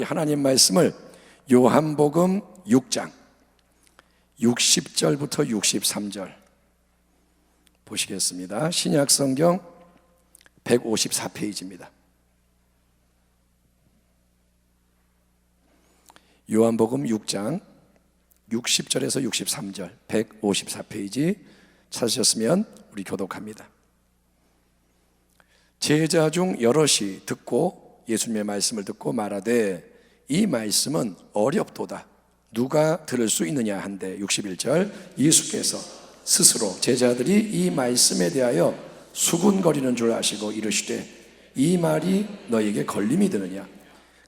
하나님 말씀을 요한복음 6장 60절부터 63절 보시겠습니다. 신약성경 154페이지입니다. 요한복음 6장 60절에서 63절 154페이지 찾으셨으면 우리 교독합니다. 제자 중 여럿이 듣고 예수님의 말씀을 듣고 말하되 이 말씀은 어렵도다 누가 들을 수 있느냐 한데 61절 예수께서 스스로 제자들이 이 말씀에 대하여 수군거리는 줄 아시고 이르시되 이 말이 너에게 걸림이 되느냐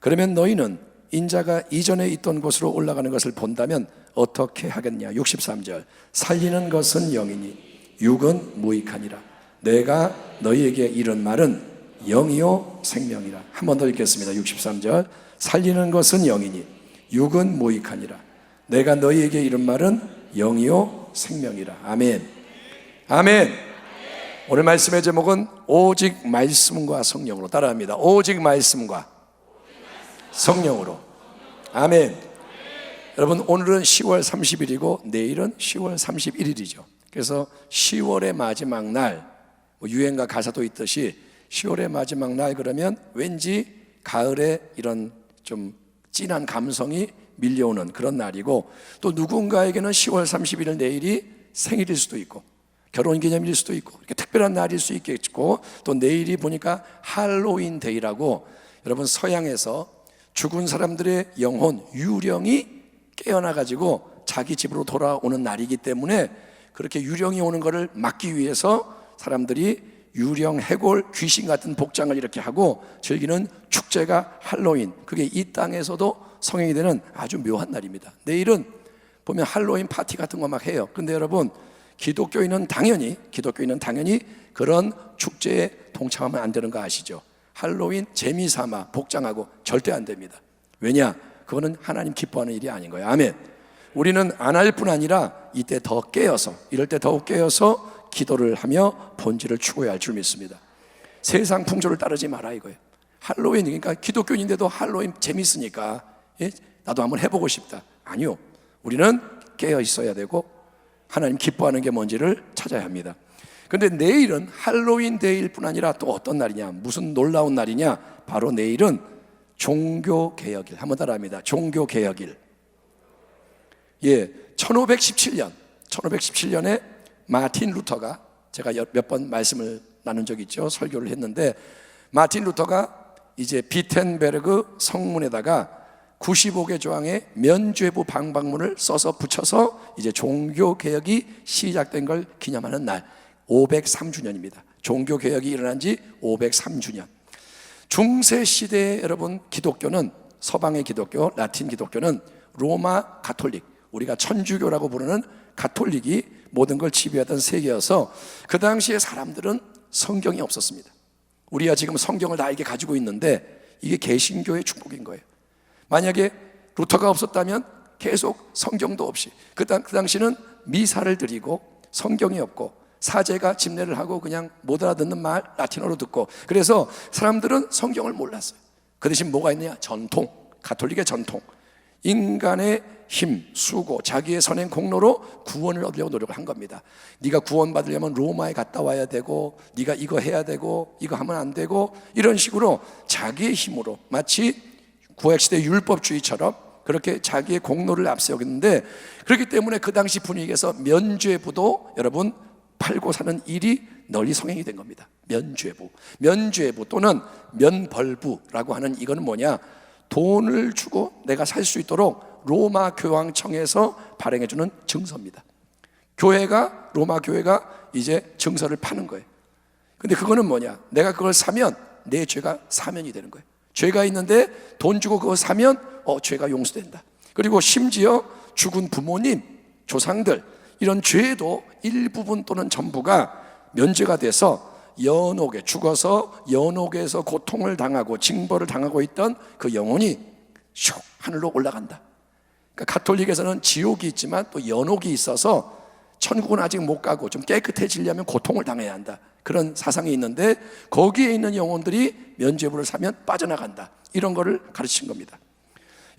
그러면 너희는 인자가 이전에 있던 곳으로 올라가는 것을 본다면 어떻게 하겠냐 63절 살리는 것은 영이니 육은 무익하니라 내가 너희에게 이른 말은 영이요 생명이라. 한 번 더 읽겠습니다. 63절 살리는 것은 영이니 육은 무익하니라 내가 너희에게 이른 말은 영이요 생명이라. 아멘. 아멘. 오늘 말씀의 제목은 오직 말씀과 성령으로. 따라합니다. 오직 말씀과 성령으로. 아멘. 여러분 오늘은 10월 30일이고 내일은 10월 31일이죠 그래서 10월의 마지막 날 유행가 가사도 있듯이 10월의 마지막 날 그러면 왠지 가을에 이런 좀 진한 감성이 밀려오는 그런 날이고 또 누군가에게는 10월 31일 내일이 생일일 수도 있고 결혼기념일일 수도 있고 이렇게 특별한 날일 수 있겠고 또 내일이 보니까 할로윈 데이라고 여러분 서양에서 죽은 사람들의 영혼 유령이 깨어나가지고 자기 집으로 돌아오는 날이기 때문에 그렇게 유령이 오는 것을 막기 위해서 사람들이 유령, 해골, 귀신 같은 복장을 이렇게 하고 즐기는 축제가 할로윈. 그게 이 땅에서도 성행이 되는 아주 묘한 날입니다. 내일은 보면 할로윈 파티 같은 거 막 해요. 근데 여러분 기독교인은 당연히 그런 축제에 동참하면 안 되는 거 아시죠? 할로윈 재미삼아 복장하고 절대 안 됩니다. 왜냐? 그거는 하나님 기뻐하는 일이 아닌 거예요. 아멘. 우리는 안 할 뿐 아니라 이때 더 깨어서 이럴 때 더욱 깨어서 기도를 하며 본질을 추구해야 할 줄 믿습니다. 세상 풍조를 따르지 마라 이거예요. 할로윈 그러니까 기독교인인데도 할로윈 재밌으니까 나도 한번 해보고 싶다. 아니요. 우리는 깨어 있어야 되고 하나님 기뻐하는 게 뭔지를 찾아야 합니다. 그런데 내일은 할로윈 데이일 뿐 아니라 또 어떤 날이냐 무슨 놀라운 날이냐 바로 내일은 종교개혁일. 한번 따라합니다. 종교개혁일. 1517년에 마틴 루터가 제가 몇 번 말씀을 나눈 적이 있죠. 설교를 했는데 마틴 루터가 이제 비텐베르그 성문에다가 95개 조항의 면죄부 방방문을 써서 붙여서 이제 종교개혁이 시작된 걸 기념하는 날 503주년입니다. 종교개혁이 일어난 지 503주년. 중세시대에 여러분 기독교는 서방의 기독교, 라틴 기독교는 로마 가톨릭, 우리가 천주교라고 부르는 가톨릭이 모든 걸 지배하던 세계여서 그 당시에 사람들은 성경이 없었습니다. 우리가 지금 성경을 다 이렇게 가지고 있는데 이게 개신교의 축복인 거예요. 만약에 루터가 없었다면 계속 성경도 없이 그 당시는 미사를 드리고 성경이 없고 사제가 집례를 하고 그냥 못 알아듣는 말 라틴어로 듣고 그래서 사람들은 성경을 몰랐어요. 그 대신 뭐가 있느냐? 전통, 가톨릭의 전통. 인간의 힘, 수고, 자기의 선행 공로로 구원을 얻으려고 노력을 한 겁니다. 네가 구원받으려면 로마에 갔다 와야 되고 네가 이거 해야 되고 이거 하면 안 되고 이런 식으로 자기의 힘으로 마치 구약시대 율법주의처럼 그렇게 자기의 공로를 앞세우겠는데 그렇기 때문에 그 당시 분위기에서 면죄부도 여러분 팔고 사는 일이 널리 성행이 된 겁니다. 면죄부 또는 면벌부라고 하는 이거는 뭐냐? 돈을 주고 내가 살 수 있도록 로마 교황청에서 발행해주는 증서입니다. 로마 교회가 이제 증서를 파는 거예요. 근데 그거는 뭐냐? 내가 그걸 사면 내 죄가 사면이 되는 거예요. 죄가 있는데 돈 주고 그거 사면 죄가 용서된다. 그리고 심지어 죽은 부모님, 조상들 이런 죄도 일부분 또는 전부가 면죄가 돼서 연옥에 죽어서 연옥에서 고통을 당하고 징벌을 당하고 있던 그 영혼이 슉 하늘로 올라간다. 그러니까 가톨릭에서는 지옥이 있지만 또 연옥이 있어서 천국은 아직 못 가고 좀 깨끗해지려면 고통을 당해야 한다. 그런 사상이 있는데 거기에 있는 영혼들이 면죄부를 사면 빠져나간다. 이런 거를 가르친 겁니다.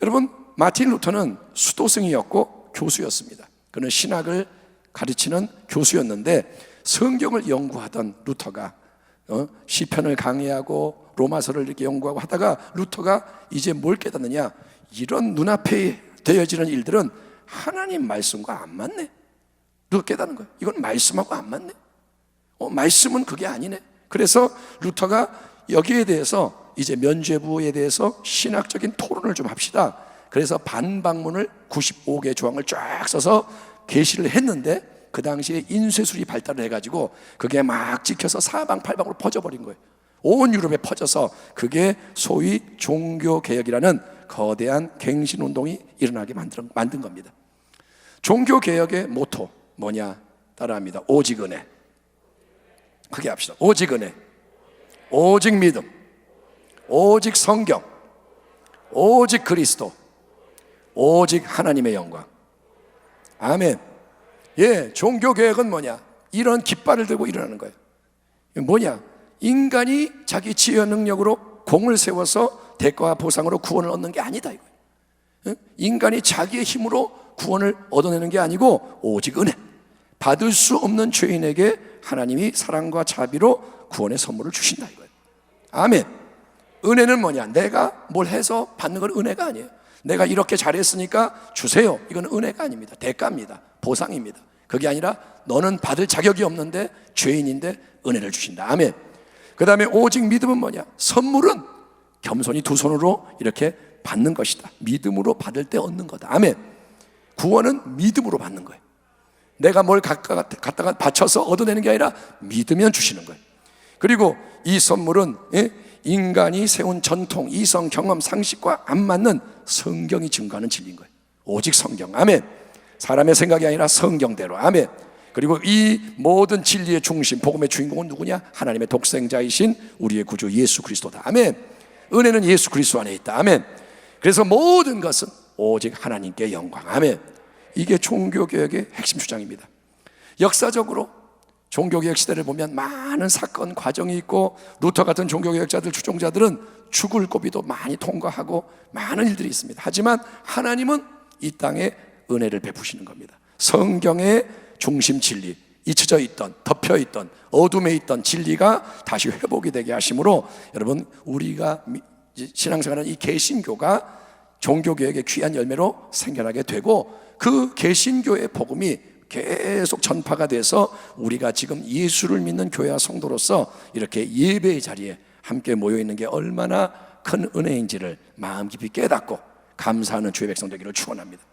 여러분, 마틴 루터는 수도승이었고 교수였습니다. 그는 신학을 가르치는 교수였는데 성경을 연구하던 루터가 시편을 강의하고 로마서를 이렇게 연구하고 하다가 루터가 이제 뭘 깨닫느냐, 이런 눈앞에 되어지는 일들은 하나님 말씀과 안 맞네. 루터 깨닫는 거예요. 이건 말씀하고 안 맞네. 말씀은 그게 아니네. 그래서 루터가 여기에 대해서 이제 면죄부에 대해서 신학적인 토론을 좀 합시다. 그래서 반박문을 95개 조항을 쫙 써서 게시를 했는데 그 당시에 인쇄술이 발달을 해가지고 그게 막 찍혀서 사방팔방으로 퍼져버린 거예요. 온 유럽에 퍼져서 그게 소위 종교개혁이라는 거대한 갱신운동이 일어나게 만든 겁니다. 종교개혁의 모토 뭐냐? 따라합니다. 오직 은혜. 크게 합시다. 오직 은혜, 오직 믿음, 오직 성경, 오직 그리스도, 오직 하나님의 영광. 아멘. 예, 종교개혁은 뭐냐? 이런 깃발을 들고 일어나는 거예요. 뭐냐? 인간이 자기 지혜 능력으로 공을 세워서 대가와 보상으로 구원을 얻는 게 아니다 이거예요. 인간이 자기의 힘으로 구원을 얻어내는 게 아니고 오직 은혜. 받을 수 없는 죄인에게 하나님이 사랑과 자비로 구원의 선물을 주신다 이거예요. 아멘. 은혜는 뭐냐? 내가 뭘 해서 받는 건 은혜가 아니에요. 내가 이렇게 잘했으니까 주세요. 이건 은혜가 아닙니다. 대가입니다. 보상입니다. 그게 아니라 너는 받을 자격이 없는데 죄인인데 은혜를 주신다. 아멘. 그 다음에 오직 믿음은 뭐냐? 선물은 겸손히 두 손으로 이렇게 받는 것이다. 믿음으로 받을 때 얻는 거다. 아멘. 구원은 믿음으로 받는 거예요. 내가 뭘 갖다가 바쳐서 얻어내는 게 아니라 믿으면 주시는 거예요. 그리고 이 선물은 인간이 세운 전통, 이성, 경험, 상식과 안 맞는 성경이 증거하는 진리인 거예요. 오직 성경. 아멘. 사람의 생각이 아니라 성경대로. 아멘. 그리고 이 모든 진리의 중심, 복음의 주인공은 누구냐? 하나님의 독생자이신 우리의 구주 예수 그리스도다. 아멘. 은혜는 예수 그리스도 안에 있다. 아멘. 그래서 모든 것은 오직 하나님께 영광. 아멘. 이게 종교개혁의 핵심 주장입니다. 역사적으로 종교개혁 시대를 보면 많은 사건 과정이 있고 루터 같은 종교개혁자들, 주종자들은 죽을 고비도 많이 통과하고 많은 일들이 있습니다. 하지만 하나님은 이 땅에 은혜를 베푸시는 겁니다. 성경의 중심 진리, 잊혀져 있던, 덮여 있던, 어둠에 있던 진리가 다시 회복이 되게 하심으로 여러분, 우리가 신앙생활하는 이 개신교가 종교개혁의 귀한 열매로 생겨나게 되고 그 개신교의 복음이 계속 전파가 돼서 우리가 지금 예수를 믿는 교회와 성도로서 이렇게 예배의 자리에 함께 모여 있는 게 얼마나 큰 은혜인지를 마음 깊이 깨닫고 감사하는 주의 백성 되기를 축원합니다.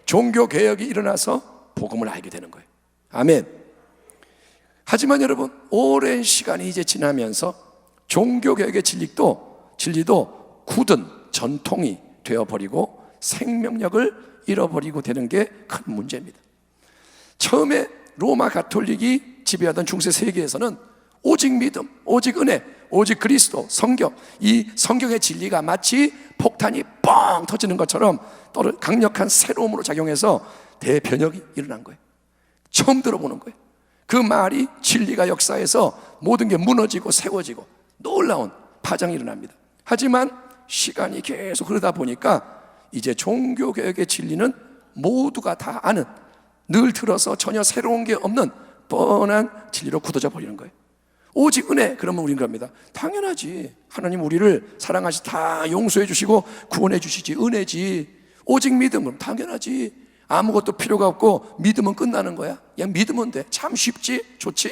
종교개혁이 일어나서 복음을 알게 되는 거예요. 아멘. 하지만 여러분, 오랜 시간이 이제 지나면서 종교개혁의 진리도 굳은 전통이 되어버리고 생명력을 잃어버리고 되는 게 큰 문제입니다. 처음에 로마 가톨릭이 지배하던 중세 세계에서는 오직 믿음, 오직 은혜, 오직 그리스도, 성경, 이 성경의 진리가 마치 폭탄이 뻥 터지는 것처럼 강력한 새로움으로 작용해서 대변혁이 일어난 거예요. 처음 들어보는 거예요. 그 말이 진리가 역사에서 모든 게 무너지고 세워지고 놀라운 파장이 일어납니다. 하지만 시간이 계속 흐르다 보니까 이제 종교개혁의 진리는 모두가 다 아는, 늘 들어서 전혀 새로운 게 없는 뻔한 진리로 굳어져 버리는 거예요. 오직 은혜, 그러면 우린 그럽니다. 당연하지. 하나님 우리를 사랑하시 다 용서해 주시고 구원해 주시지. 은혜지. 오직 믿음은 당연하지. 아무것도 필요가 없고 믿으면 끝나는 거야. 그냥 믿으면 돼. 참 쉽지? 좋지?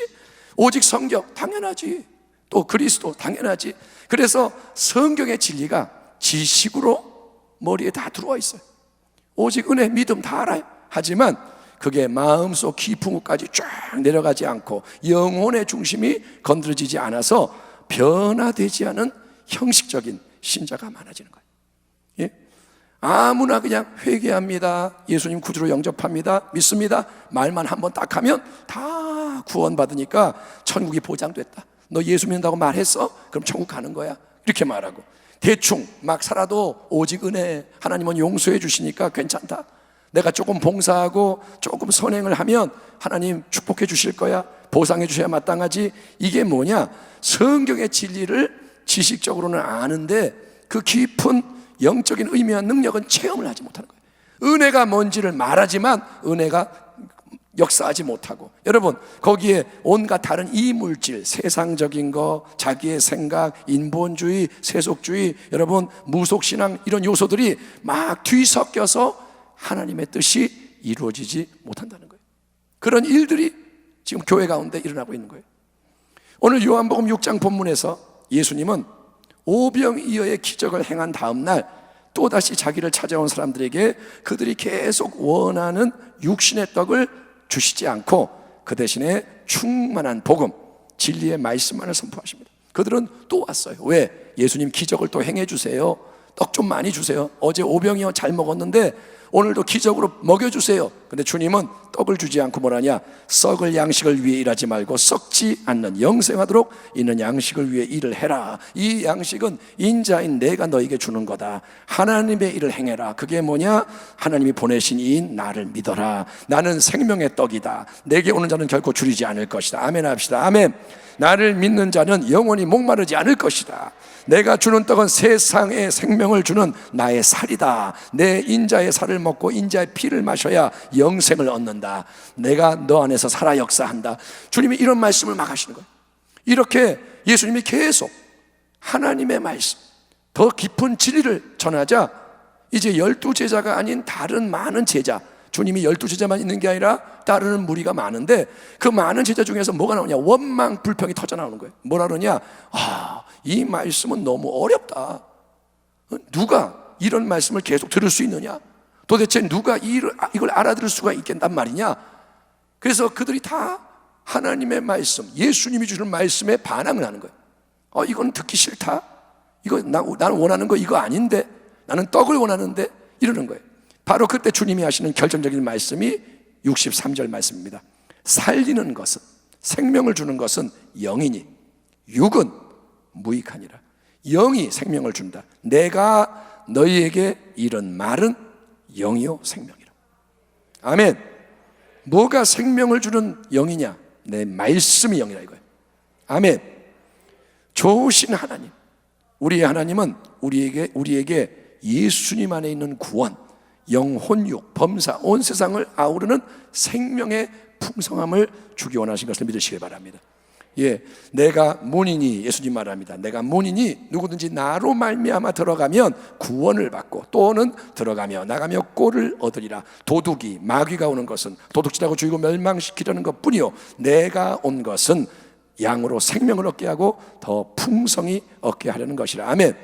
오직 성경 당연하지. 또 그리스도 당연하지. 그래서 성경의 진리가 지식으로 머리에 다 들어와 있어요. 오직 은혜, 믿음 다 알아요. 하지만 그게 마음속 깊은 곳까지 쫙 내려가지 않고 영혼의 중심이 건드려지지 않아서 변화되지 않은 형식적인 신자가 많아지는 거예요. 예? 아무나 그냥 회개합니다, 예수님 구주로 영접합니다, 믿습니다, 말만 한번 딱 하면 다 구원받으니까 천국이 보장됐다. 너 예수 믿는다고 말했어? 그럼 천국 가는 거야. 이렇게 말하고 대충 막 살아도 오직 은혜, 하나님은 용서해 주시니까 괜찮다. 내가 조금 봉사하고 조금 선행을 하면 하나님 축복해 주실 거야, 보상해 주셔야 마땅하지. 이게 뭐냐? 성경의 진리를 지식적으로는 아는데 그 깊은 영적인 의미와 능력은 체험을 하지 못하는 거예요. 은혜가 뭔지를 말하지만 은혜가 역사하지 못하고, 여러분 거기에 온갖 다른 이물질, 세상적인 거, 자기의 생각, 인본주의, 세속주의, 여러분 무속신앙, 이런 요소들이 막 뒤섞여서 하나님의 뜻이 이루어지지 못한다는 거예요. 그런 일들이 지금 교회 가운데 일어나고 있는 거예요. 오늘 요한복음 6장 본문에서 예수님은 오병이어의 기적을 행한 다음 날 또다시 자기를 찾아온 사람들에게 그들이 계속 원하는 육신의 떡을 주시지 않고 그 대신에 충만한 복음, 진리의 말씀만을 선포하십니다. 그들은 또 왔어요. 왜? 예수님 기적을 또 행해 주세요. 떡 좀 많이 주세요. 어제 오병이어 잘 먹었는데 오늘도 기적으로 먹여주세요. 근데 주님은 떡을 주지 않고 뭐라냐? 썩을 양식을 위해 일하지 말고 썩지 않는 영생하도록 있는 양식을 위해 일을 해라. 이 양식은 인자인 내가 너에게 주는 거다. 하나님의 일을 행해라. 그게 뭐냐? 하나님이 보내신 이인 나를 믿어라. 나는 생명의 떡이다. 내게 오는 자는 결코 줄이지 않을 것이다. 아멘 합시다. 아멘. 나를 믿는 자는 영원히 목마르지 않을 것이다. 내가 주는 떡은 세상의 생명을 주는 나의 살이다. 내 인자의 살을 먹고 인자의 피를 마셔야 영생을 얻는다. 내가 너 안에서 살아 역사한다. 주님이 이런 말씀을 막 하시는 거예요. 이렇게 예수님이 계속 하나님의 말씀, 더 깊은 진리를 전하자 이제 12제자가 아닌 다른 많은 제자, 주님이 12제자만 있는 게 아니라 따르는 무리가 많은데 그 많은 제자 중에서 뭐가 나오냐? 원망 불평이 터져 나오는 거예요. 뭐라 그러냐? 이 말씀은 너무 어렵다. 누가 이런 말씀을 계속 들을 수 있느냐? 도대체 누가 이걸 알아들을 수가 있겠단 말이냐? 그래서 그들이 다 하나님의 말씀, 예수님이 주시는 말씀에 반항을 하는 거예요. 이건 듣기 싫다. 이거 나는 원하는 거 이거 아닌데, 나는 떡을 원하는데, 이러는 거예요. 바로 그때 주님이 하시는 결정적인 말씀이 63절 말씀입니다. 살리는 것은, 생명을 주는 것은 영이니 육은 무익하니라. 영이 생명을 준다. 내가 너희에게 이런 말은 영이요 생명이라. 아멘. 뭐가 생명을 주는 영이냐? 내 말씀이 영이라 이거예요. 아멘. 좋으신 하나님, 우리의 하나님은 우리에게 예수님 안에 있는 구원, 영혼육, 범사, 온 세상을 아우르는 생명의 풍성함을 주기 원하신 것을 믿으시기 바랍니다. 내가 문이니, 예수님 말합니다. 내가 문이니 누구든지 나로 말미암아 들어가면 구원을 받고 또는 들어가며 나가며 꼴을 얻으리라. 도둑이, 마귀가 오는 것은 도둑질하고 죽이고 멸망시키려는 것뿐이요 내가 온 것은 양으로 생명을 얻게 하고 더 풍성히 얻게 하려는 것이라. 아멘.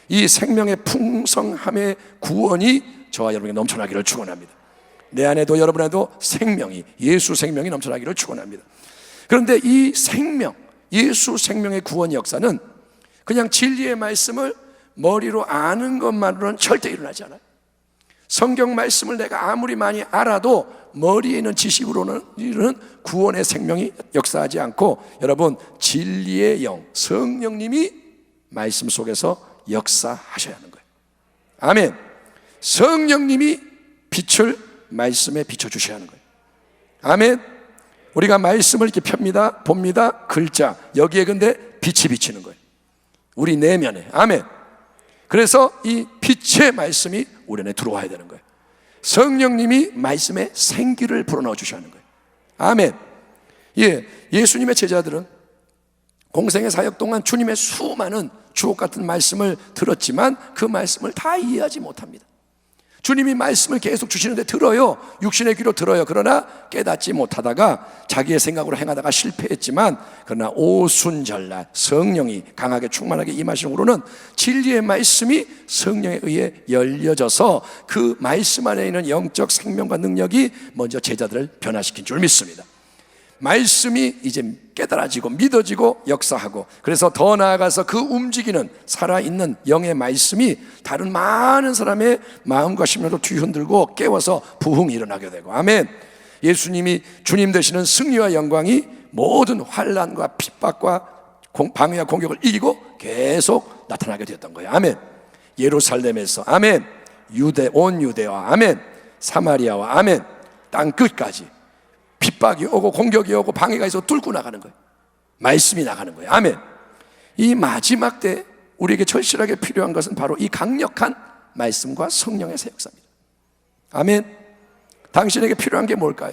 이 생명의 풍성함의 구원이 저와 여러분에게 넘쳐나기를 축원합니다. 내 안에도 여러분 안에도 생명이, 예수 생명이 넘쳐나기를 축원합니다. 그런데 이 생명, 예수 생명의 구원 역사는 그냥 진리의 말씀을 머리로 아는 것만으로는 절대 일어나지 않아요. 성경 말씀을 내가 아무리 많이 알아도 머리에 있는 지식으로는 구원의 생명이 역사하지 않고, 여러분 진리의 영, 성령님이 말씀 속에서 역사하셔야 하는 거예요. 아멘. 성령님이 빛을 말씀에 비춰주셔야 하는 거예요. 아멘. 우리가 말씀을 이렇게 펴니다, 봅니다, 글자, 여기에 근데 빛이 비치는 거예요. 우리 내면에. 아멘. 그래서 이 빛의 말씀이 우리 안에 들어와야 되는 거예요. 성령님이 말씀에 생기를 불어넣어 주셔야 하는 거예요. 아멘. 예수님의 제자들은 공생의 사역 동안 주님의 수많은 주옥 같은 말씀을 들었지만 그 말씀을 다 이해하지 못합니다. 주님이 말씀을 계속 주시는데 들어요. 육신의 귀로 들어요. 그러나 깨닫지 못하다가 자기의 생각으로 행하다가 실패했지만, 그러나 오순절날 성령이 강하게 충만하게 임하신 후로는 진리의 말씀이 성령에 의해 열려져서 그 말씀 안에 있는 영적 생명과 능력이 먼저 제자들을 변화시킨 줄 믿습니다. 말씀이 이제 깨달아지고 믿어지고 역사하고, 그래서 더 나아가서 그 움직이는 살아있는 영의 말씀이 다른 많은 사람의 마음과 심령을 뒤흔들고 깨워서 부흥이 일어나게 되고. 아멘. 예수님이 주님 되시는 승리와 영광이 모든 환난과 핍박과 방해와 공격을 이기고 계속 나타나게 되었던 거예요. 아멘. 예루살렘에서, 아멘, 온 유대와, 아멘, 사마리아와, 아멘, 땅 끝까지 핍박이 오고 공격이 오고 방해가 있어 뚫고 나가는 거예요. 말씀이 나가는 거예요. 아멘. 이 마지막 때 우리에게 절실하게 필요한 것은 바로 이 강력한 말씀과 성령의 새 역사입니다. 아멘. 당신에게 필요한 게 뭘까요?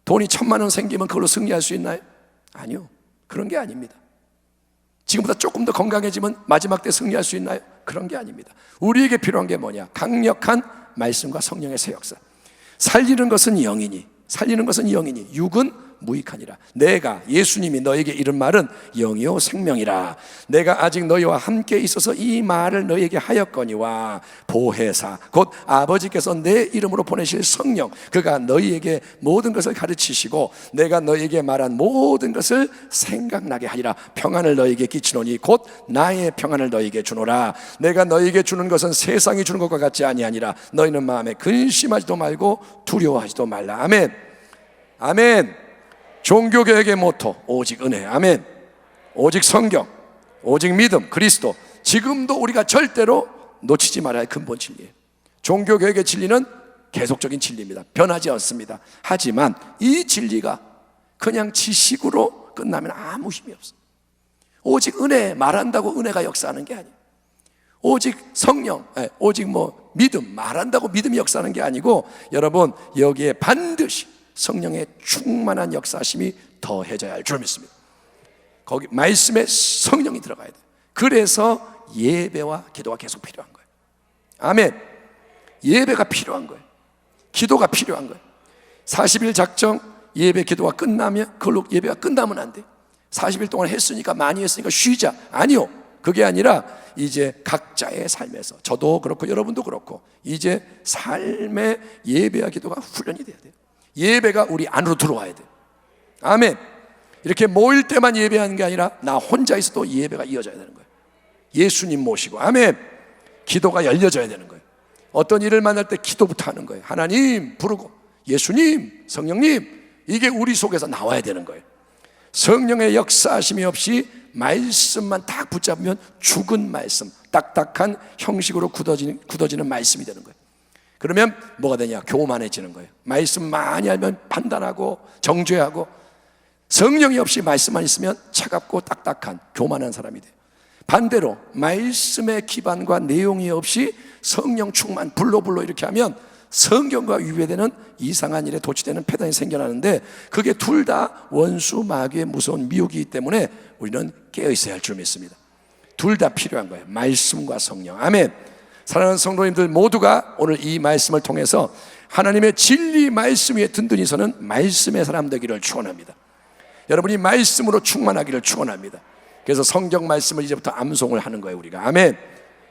돈이 1,000만 원 생기면 그걸로 승리할 수 있나요? 아니요, 그런 게 아닙니다. 지금보다 조금 더 건강해지면 마지막 때 승리할 수 있나요? 그런 게 아닙니다. 우리에게 필요한 게 뭐냐? 강력한 말씀과 성령의 새 역사. 살리는 것은 영이니 육은 무익하니라. 내가, 예수님이 너에게 이른 말은 영이요 생명이라. 내가 아직 너희와 함께 있어서 이 말을 너희에게 하였거니와 보혜사 곧 아버지께서 내 이름으로 보내실 성령, 그가 너희에게 모든 것을 가르치시고 내가 너희에게 말한 모든 것을 생각나게 하리라. 평안을 너희에게 끼치노니 곧 나의 평안을 너희에게 주노라. 내가 너희에게 주는 것은 세상이 주는 것과 같지 아니하니라. 너희는 마음에 근심하지도 말고 두려워하지도 말라. 아멘. 아멘. 종교개혁의 모토 오직 은혜. 아멘. 오직 성경, 오직 믿음, 그리스도. 지금도 우리가 절대로 놓치지 말아야 할 근본 진리예요. 종교개혁의 진리는 계속적인 진리입니다. 변하지 않습니다. 하지만 이 진리가 그냥 지식으로 끝나면 아무 힘이 없어요. 오직 은혜, 말한다고 은혜가 역사하는 게 아니에요. 오직 성령, 오직 믿음, 말한다고 믿음이 역사하는 게 아니고, 여러분 여기에 반드시 성령의 충만한 역사심이 더해져야 할 줄 믿습니다. 거기 말씀에 성령이 들어가야 돼요. 그래서 예배와 기도가 계속 필요한 거예요. 아멘. 예배가 필요한 거예요. 기도가 필요한 거예요. 40일 작정, 예배 기도가 끝나면, 그걸로 예배가 끝나면 안 돼요. 40일 동안 했으니까, 많이 했으니까 쉬자. 아니요, 그게 아니라 이제 각자의 삶에서, 저도 그렇고 여러분도 그렇고, 이제 삶의 예배와 기도가 훈련이 돼야 돼요. 예배가 우리 안으로 들어와야 돼요. 아멘. 이렇게 모일 때만 예배하는 게 아니라 나 혼자 있어도 예배가 이어져야 되는 거예요. 예수님 모시고. 아멘. 기도가 열려져야 되는 거예요. 어떤 일을 만날 때 기도부터 하는 거예요. 하나님 부르고, 예수님, 성령님, 이게 우리 속에서 나와야 되는 거예요. 성령의 역사하심이 없이 말씀만 딱 붙잡으면 죽은 말씀, 딱딱한 형식으로 굳어지는 말씀이 되는 거예요. 그러면 뭐가 되냐? 교만해지는 거예요. 말씀 많이 알면 판단하고 정죄하고, 성령이 없이 말씀만 있으면 차갑고 딱딱한 교만한 사람이 돼요. 반대로 말씀의 기반과 내용이 없이 성령 충만, 불로 이렇게 하면 성경과 위배되는 이상한 일에 도취되는 패단이 생겨나는데, 그게 둘 다 원수 마귀의 무서운 미혹이기 때문에 우리는 깨어있어야 할 줄 믿습니다. 둘 다 필요한 거예요. 말씀과 성령. 아멘. 사랑하는 성도님들 모두가 오늘 이 말씀을 통해서 하나님의 진리 말씀 위에 든든히 서는 말씀의 사람 되기를 축원합니다. 여러분이 말씀으로 충만하기를 축원합니다. 그래서 성경 말씀을 이제부터 암송을 하는 거예요, 우리가. 아멘.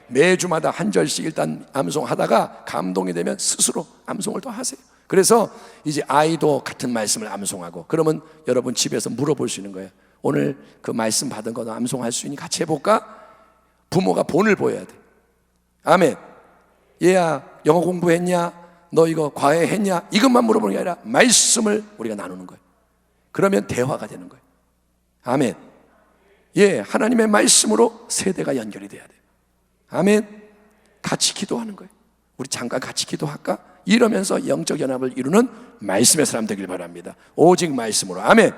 매주마다 한 절씩 일단 암송하다가 감동이 되면 스스로 암송을 더 하세요. 그래서 이제 아이도 같은 말씀을 암송하고, 그러면 여러분 집에서 물어볼 수 있는 거예요. 오늘 그 말씀 받은 거 암송할 수 있니? 같이 해볼까? 부모가 본을 보여야 돼. 아멘. 얘야, 영어 공부했냐? 너 이거 과외했냐? 이것만 물어보는 게 아니라 말씀을 우리가 나누는 거예요. 그러면 대화가 되는 거예요. 아멘. 예, 하나님의 말씀으로 세대가 연결이 돼야 돼요. 아멘. 같이 기도하는 거예요. 우리 잠깐 같이 기도할까? 이러면서 영적 연합을 이루는 말씀의 사람 되길 바랍니다. 오직 말씀으로. 아멘.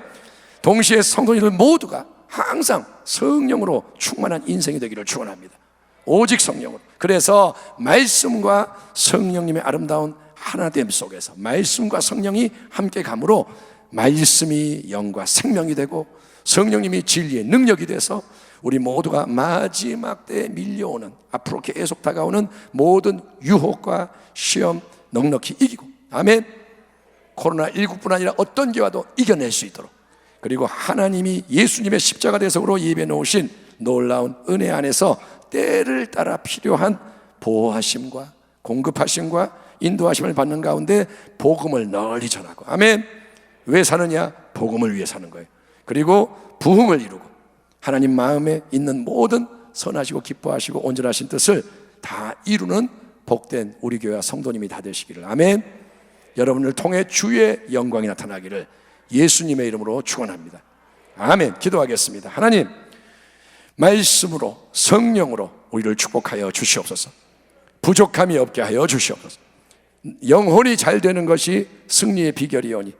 동시에 성도님들 모두가 항상 성령으로 충만한 인생이 되기를 축원합니다. 오직 성령으로. 그래서 말씀과 성령님의 아름다운 하나됨 속에서 말씀과 성령이 함께 감으로 말씀이 영과 생명이 되고, 성령님이 진리의 능력이 돼서 우리 모두가 마지막 때에 밀려오는, 앞으로 계속 다가오는 모든 유혹과 시험 넉넉히 이기고, 아멘. 코로나19뿐 아니라 어떤 기와도 이겨낼 수 있도록, 그리고 하나님이 예수님의 십자가 대속으로 예비해 놓으신 놀라운 은혜 안에서 때를 따라 필요한 보호하심과 공급하심과 인도하심을 받는 가운데 복음을 널리 전하고, 아멘. 왜 사느냐? 복음을 위해 사는 거예요. 그리고 부흥을 이루고 하나님 마음에 있는 모든 선하시고 기뻐하시고 온전하신 뜻을 다 이루는 복된 우리 교회와 성도님이 다 되시기를. 아멘. 여러분을 통해 주의 영광이 나타나기를 예수님의 이름으로 축원합니다. 아멘. 기도하겠습니다. 하나님, 말씀으로 성령으로 우리를 축복하여 주시옵소서. 부족함이 없게 하여 주시옵소서. 영혼이 잘 되는 것이 승리의 비결이오니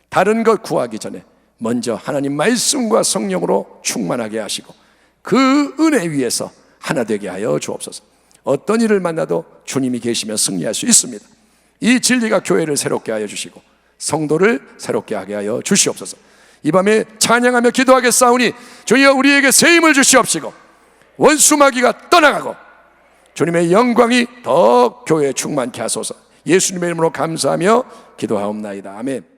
다른 것 구하기 전에 먼저 하나님 말씀과 성령으로 충만하게 하시고 그 은혜 위에서 하나 되게 하여 주옵소서. 어떤 일을 만나도 주님이 계시면 승리할 수 있습니다. 이 진리가 교회를 새롭게 하여 주시고 성도를 새롭게 하게 하여 주시옵소서. 이 밤에 찬양하며 기도하겠사오니 주여 우리에게 새 힘을 주시옵시고 원수 마귀가 떠나가고 주님의 영광이 더 교회에 충만케 하소서. 예수님의 이름으로 감사하며 기도하옵나이다. 아멘.